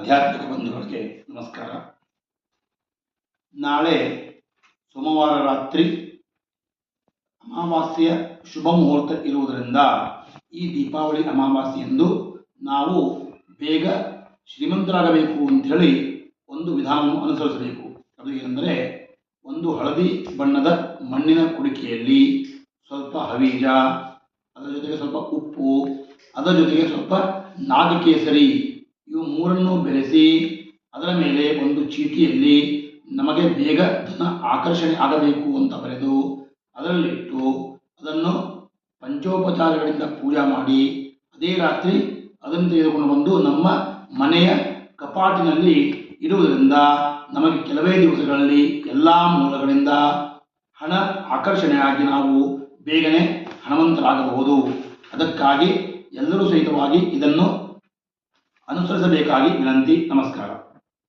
ಆಧ್ಯಾತ್ಮಿಕ ಬಂಧುಗಳಿಗೆ ನಮಸ್ಕಾರ. ನಾಳೆ ಸೋಮವಾರ ರಾತ್ರಿ ಅಮಾವಾಸ್ಯೆಯ ಶುಭ ಮುಹೂರ್ತ ಇರುವುದರಿಂದ ಈ ದೀಪಾವಳಿ ಅಮಾವಾಸ್ಯೆಯಂದು ನಾವು ಬೇಗ ಶ್ರೀಮಂತರಾಗಬೇಕು ಅಂಥೇಳಿ ಒಂದು ವಿಧಾನವನ್ನು ಅನುಸರಿಸಬೇಕು. ಅದು ಏನೆಂದರೆ, ಒಂದು ಹಳದಿ ಬಣ್ಣದ ಮಣ್ಣಿನ ಕುಡಿಕೆಯಲ್ಲಿ ಸ್ವಲ್ಪ ಹವೀಜ, ಅದರ ಜೊತೆಗೆ ಸ್ವಲ್ಪ ಉಪ್ಪು, ಅದರ ಜೊತೆಗೆ ಸ್ವಲ್ಪ ನಾಗಕೇಸರಿ, ಇವು ಮೂರನ್ನು ಬೆರೆಸಿ ಅದರ ಮೇಲೆ ಒಂದು ಚೀಟಿಯಲ್ಲಿ ನಮಗೆ ಬೇಗ ಧನ ಆಕರ್ಷಣೆ ಆಗಬೇಕು ಅಂತ ಬರೆದು ಅದರಲ್ಲಿಟ್ಟು ಅದನ್ನು ಪಂಚೋಪಚಾರಗಳಿಂದ ಪೂಜೆ ಮಾಡಿ ಅದೇ ರಾತ್ರಿ ಅದನ್ನು ತೆಗೆದುಕೊಂಡು ಬಂದು ನಮ್ಮ ಮನೆಯ ಕಪಾಟಿನಲ್ಲಿ ಇಡುವುದರಿಂದ ನಮಗೆ ಕೆಲವೇ ದಿವಸಗಳಲ್ಲಿ ಎಲ್ಲ ಮೂಲಗಳಿಂದ ಹಣ ಆಕರ್ಷಣೆಯಾಗಿ ನಾವು ಬೇಗನೆ ಹಣವಂತರಾಗಬಹುದು. ಅದಕ್ಕಾಗಿ ಎಲ್ಲರೂ ಸಹಿತವಾಗಿ ಇದನ್ನು ಅನುಸರಿಸಬೇಕಾಗಿ ವಿನಂತಿ. ನಮಸ್ಕಾರ.